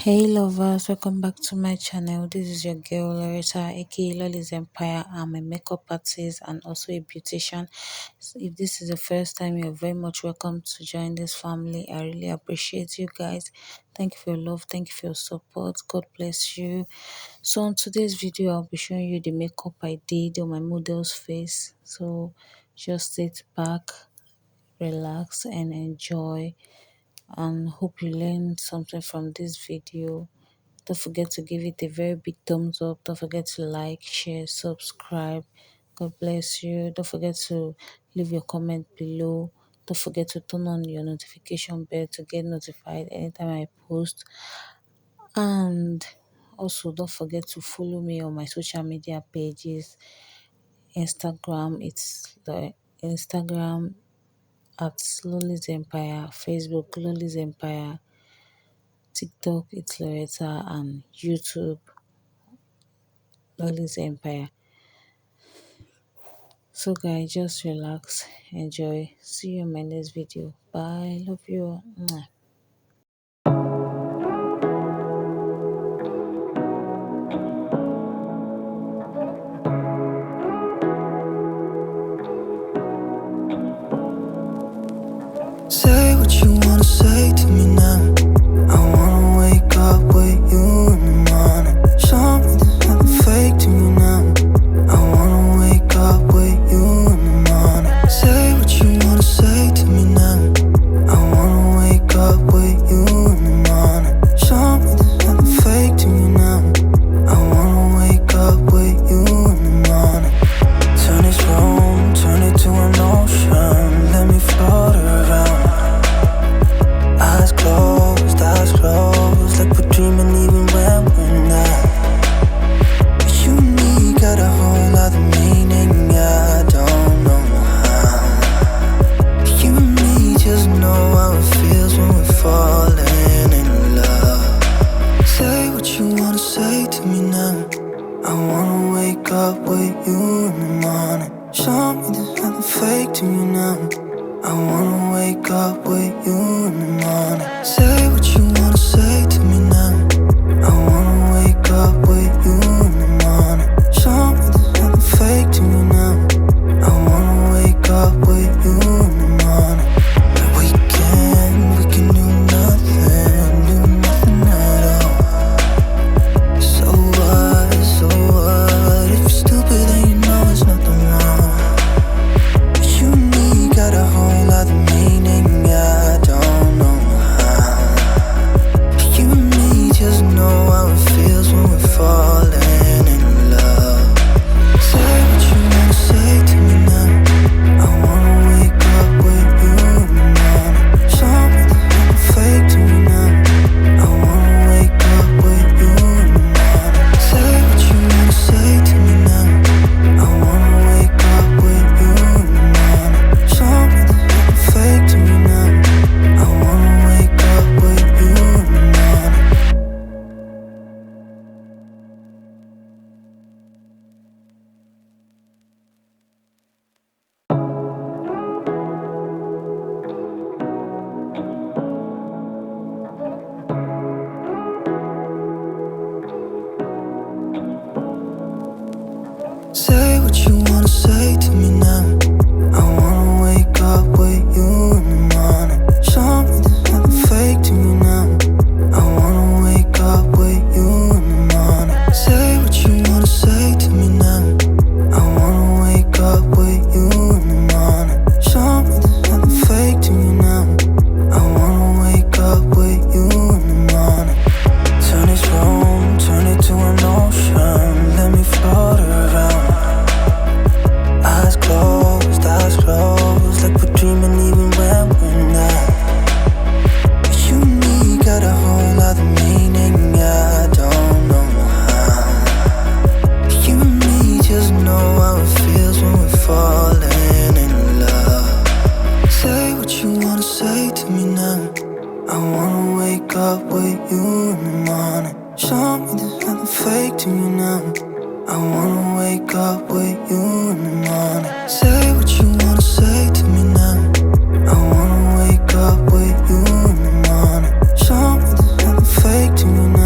Hey lovers, welcome back to my channel. This is your girl Loretta, aka Lolly's Empire. I'm a makeup artist and also a beautician. So if this is the first time, you're very much welcome to join this family. I really appreciate you guys. Thank you for your love, thank you for your support. God bless you. So on today's video, I'll be showing you the makeup I did on my model's face. So just sit back, relax and enjoy, and hope you learned something from this video. Don't forget to give it a very big thumbs up. Don't forget to like, share, subscribe. God bless you. Don't forget to leave your comment below. Don't forget to turn on your notification bell to get notified anytime I post. And also don't forget to follow me on my social media pages. Instagram, it's the Instagram at Lolly's Empire, Facebook Lolly's Empire, TikTok it's Loretta, and YouTube Lolly's Empire. So guys, just relax, enjoy. See you in my next video. Bye. Love you. Mwah. Say what you wanna say to me now. I wanna wake up with you in the morning. Show me there's nothing fake to me now. I wanna wake up with you in the morning. Say what you wanna say to me now. I wanna wake up with you in the morning. Show me there's nothing fake to me now. I wanna wake up with you in the morning. Turn this room, turn it to an ocean. Let me float around. Eyes closed, like we're dreaming even when we're not. You and me got a whole other meaning, I don't know how. You and me just know how it feels when we're falling in love. Say what you wanna say to me now. I wanna wake up with you in the morning. Show me there's nothing fake to me now. I wanna wake up with you in the morning. Say what you wanna say to me now. I wanna wake up with you in the morning. Show me there's nothing fake to me now. I wanna wake up with you in the morning. We can do nothing at all. So what? If you're stupid then you know there's nothing wrong. You and me got a whole other meaning, I don't know how. You and me just know how it feels when we're falling in love. Say what you wanna say to me now. I wanna wake up with you in the morning. Show me there's nothing fake to me now. I wanna wake up with you in the morning. Say what you wanna say to me now. I wanna wake up with you in the morning. Show me there's nothing fake to me now. I wanna wake up with you in the morning. Say what you wanna say to me now. I wanna wake up with you in the morning. Show me there's nothing fake to me now. I wanna wake up with you in the morning. Say what you wanna say to me now. I wanna wake up with you in the morning. Show me there's nothing fake to me now. I wanna wake up with you in the morning. Turn this room, turn it to an ocean. Let me float around. Eyes closed, like we're dreaming even when we're not. You and me got a whole other meaning, I don't know how. You and me just know how it feels when we're falling in love. Say what you wanna say to me now. I wanna wake up with you in the morning. Show me there's nothing fake to me now. I wanna wake up with you in the morning. Say what you wanna say to me now. I wanna wake up with you in the morning. Show me there's nothing fake to me now.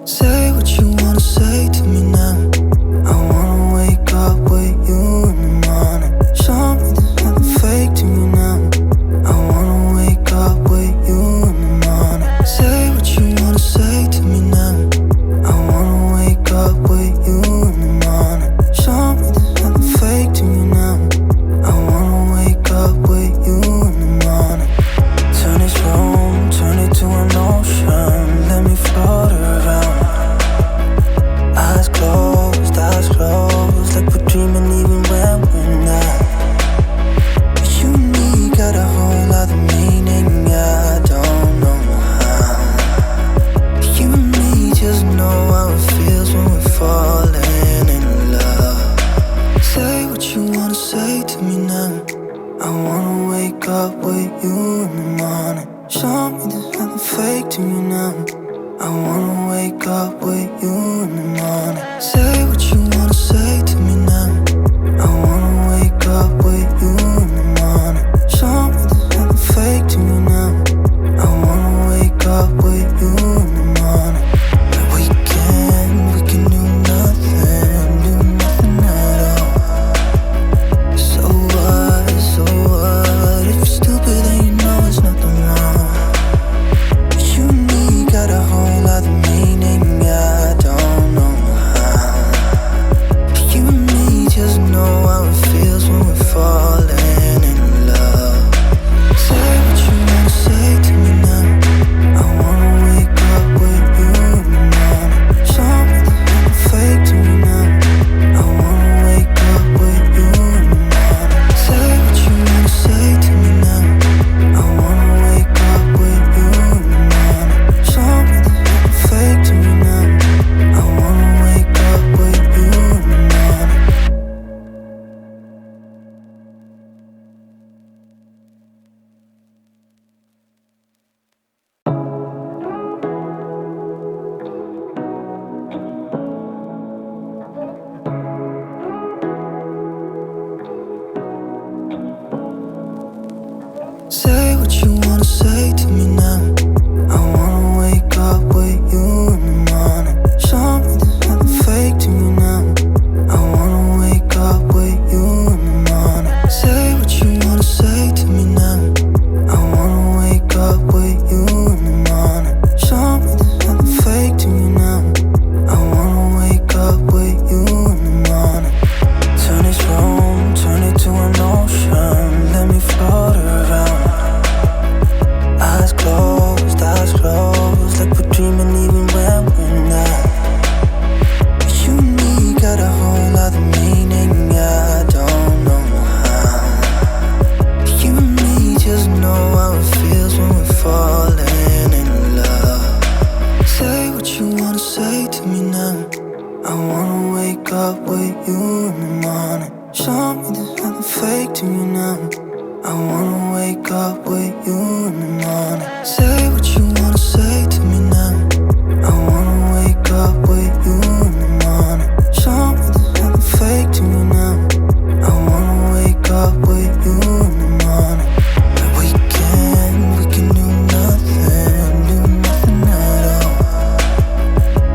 Say what you wanna say to me now. I wanna wake up with you in the morning. Show me there's nothing fake to me now. I wanna wake up with you in the morning. Say what you wanna say to me now. I wanna wake up with you in the morning. Show me there's nothing fake to me now. I wanna wake up with you in the morning. Turn this room, turn it to an ocean. Let me float around. Eyes closed, like we're dreaming even when we're not. You and me got a whole other meaning, I don't know how. You and me just know how it feels when we're falling in love. Say what you wanna say to me now. I wanna wake up with you in the morning. Show me there's nothing fake to me now. I wanna wake up with you in the morning. Say what you wanna say to me now. I wanna wake up with you in the morning. Show me there's nothing fake to me now. I wanna wake up with you in the morning. We can do nothing at all. So what? If you're stupid then you know it's nothing wrong. You and me got a whole other meaning, I don't know how. You and me just know how it feels when we're falling in love. Say what you wanna say to me now. I wanna wake up with you in the morning. Show me there's nothing fake to me now. I wanna wake up with you in the morning. Say what you wanna say to me now. I wanna wake up with you in the morning. Show me there's nothing fake to me now. I wanna wake up with you in the morning. Say what you wanna say to me now. I wanna wake up with you in the morning. Show me there's nothing fake to me now. I wanna wake up with you in the morning. Say what you wanna say to me now. I wanna wake up with you in the morning. Show me there's nothing fake to me now. I wanna wake up with you in the morning. Turn this room, turn it to an ocean. Let me float around. Eyes closed, like we're dreaming even when we're not. You and me got a whole other meaning, I don't know how. You and me just know how it feels when we're falling in love. Say what you wanna say to me now. I wanna wake up with you in the morning. Show me there's nothing fake to me now. I wanna wake up with you in the morning. Say what you wanna say to me now. I wanna wake up with you in the morning. Show me there's nothing fake to me now. I wanna wake up with you in the morning. We can do nothing at all.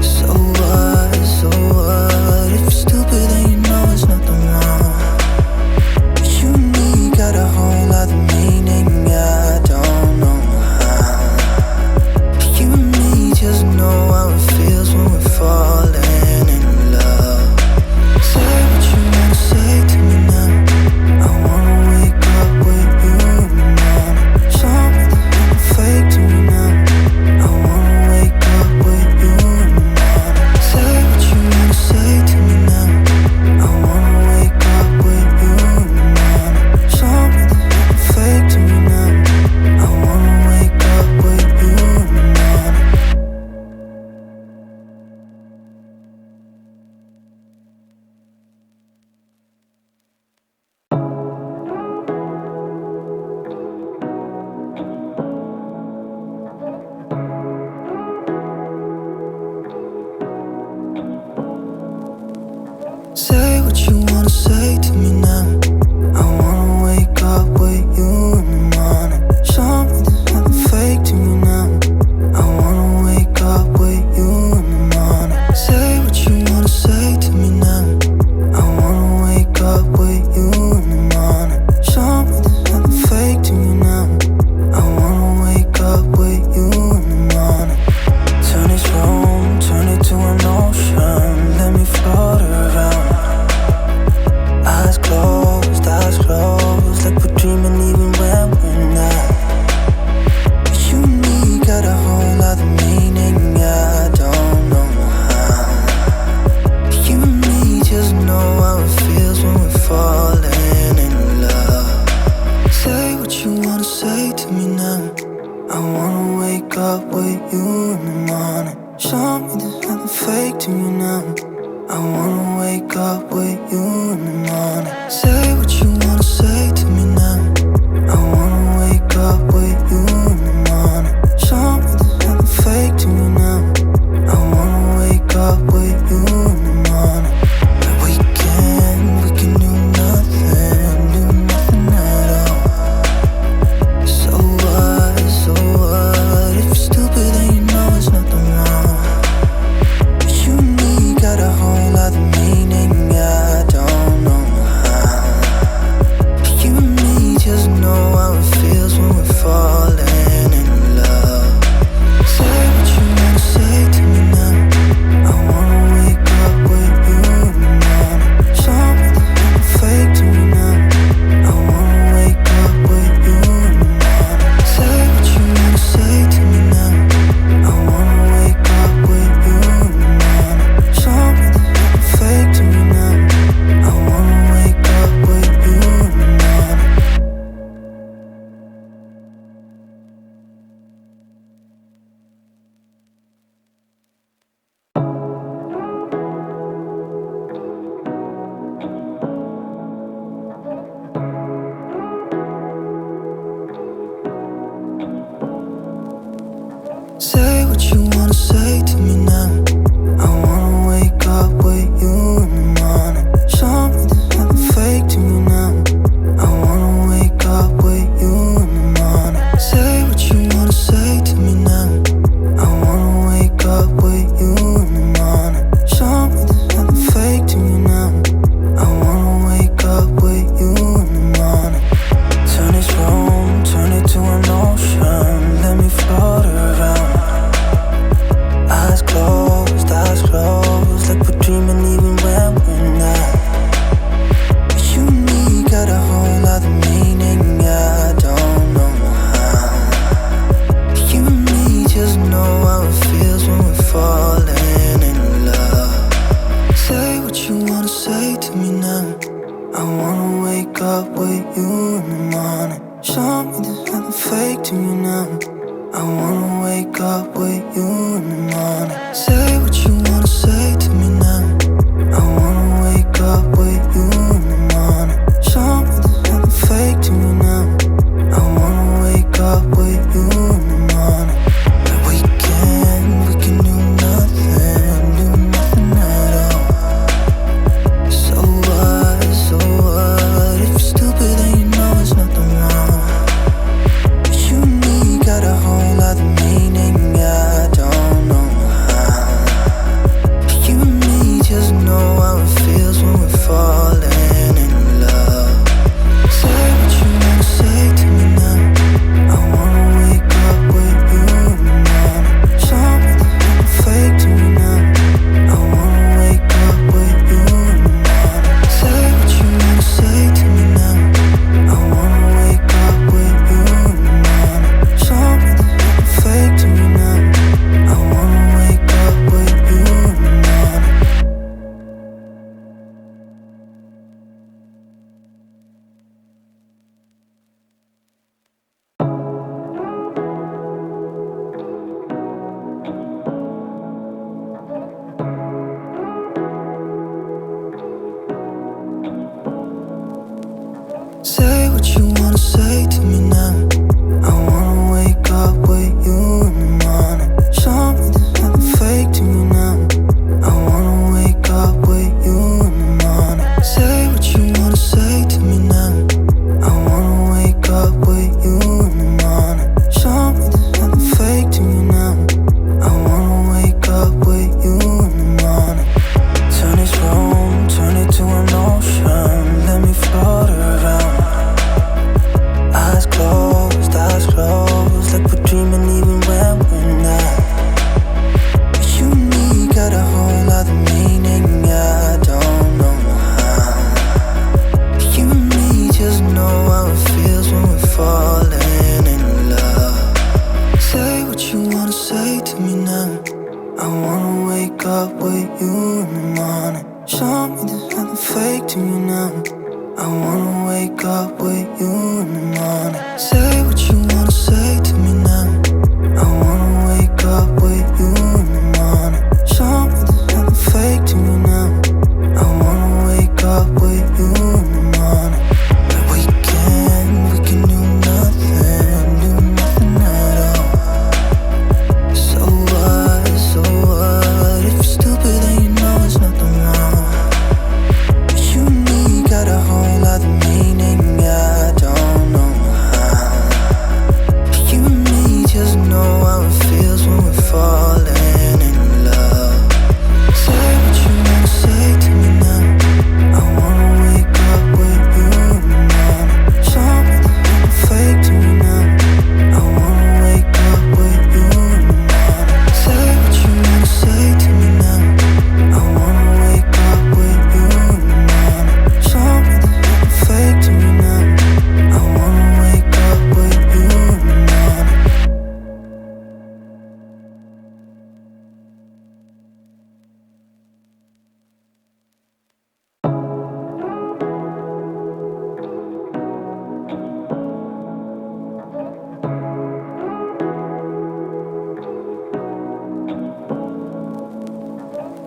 So what? If you're stupid then you know it's nothing wrong. You and me got a whole other meaning, I don't know how. You and me just know how it feels when we're falling in love. Say what you wanna say to me now. I wanna wake up with you in the morning. Show me there's nothing fake to me now. I wanna wake up with you in the morning. Say what you wanna say to me now. I wanna wake up with you in the morning. Show me there's nothing fake to me now. I wanna wake up with you in the morning. Say what you wanna say to me now. I wanna wake up with you in the morning. Show me there's nothing fake to me now. I wanna wake up with you in the morning. me now. I wanna wake up with you in the morning. Say what you wanna say to me now. I wanna wake up with you in the morning. Show me there's nothing fake to me now. I wanna wake up with you in the morning. We can do nothing at all. So what? If you're stupid then you know it's nothing wrong. But you and me got a whole other meaning, I don't know how. But you and me just know how it feels when we're falling in love. Say what you wanna say to me now. I wanna wake up with you in the morning. Show me there's nothing fake to me now. I wanna wake up with you in the morning. Say what you wanna say to me now. I wanna wake up with you in the morning. Show me there's nothing fake to me now. I wanna wake up with you in the morning. Say what you wanna say to me now. I wanna wake up with you in the morning. Show me there's nothing fake to me now. I wanna wake up with you in the morning. Say what you wanna say to me now. I wanna wake up with you in the morning. Show me there's nothing fake to me now. I wanna wake up with you in the morning. Turn this room, turn it to an ocean. Let me float around. Eyes closed, like we're dreaming even when we're not. But you and me got a whole other meaning, I don't know how. But you and me just know how it feels when we're falling in love. Say what you wanna say to me now. I wanna wake up with you in the morning. Show me there's nothing fake to me now. I wanna wake up with you in the morning. Say what you wanna say to me now. I wanna wake up with you in the morning. Show me there's nothing fake to me now. I wanna wake up with you in the morning. We can do nothing at all. So what? If you're stupid then you know it's nothing wrong. But you and me got a whole other meaning, I don't know how. But you and me just know how it feels when we're falling in love. Say what you wanna say to me now. I wanna wake up with you in the morning. Show me there's nothing fake to me now. I wanna wake up with you in the morning. Say what you wanna say to me now. I wanna wake up with you in the morning. Show me there's nothing fake to me now. I wanna wake up with you in the morning. Say what you wanna say to me now. I wanna wake up with you in the morning. Show me there's nothing fake to me now. I wanna wake up with you in the morning. Say what you wanna say to me now. I wanna wake up with you in the morning. Show me there's nothing fake to me now. I wanna wake up with you in the morning. Turn this room, turn it to an ocean. Let me float around. Eyes closed, like we're dreaming even when we're not. But you and me got a whole other meaning, I don't know how. But you and me just know how it feels when we're falling in love. Say what you wanna say to me now. I wanna wake up with you in the morning. Show me there's nothing fake to me now. I wanna wake up with you in the morning. Say what you wanna say to me now. I wanna wake up with you in the morning. Show me there's nothing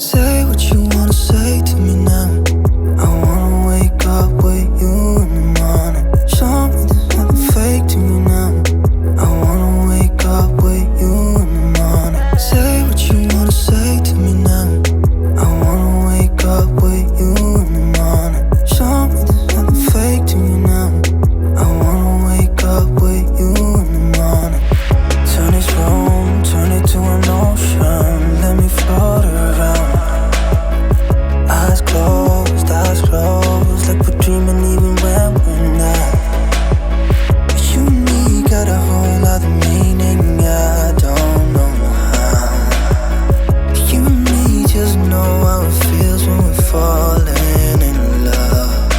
Say what you wanna say to me now. I wanna wake up with you in the morning. Show me there's nothing fake to me now. I wanna wake up with you in the morning. Say what you wanna say to me now. I wanna wake up with you in the morning. Show me there's nothing fake to me now. I wanna wake up with you in the morning. Turn this room, turn it to an ocean. Let me float around. Eyes closed, like we're dreaming even when we're not. You and me got a whole other meaning, I don't know how. You and me just know how it feels when we're falling in love.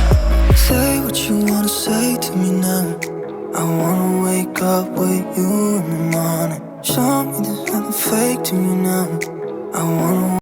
Say what you wanna say to me now. I wanna wake up with you in the morning. Show me there's nothing fake to me now. I wanna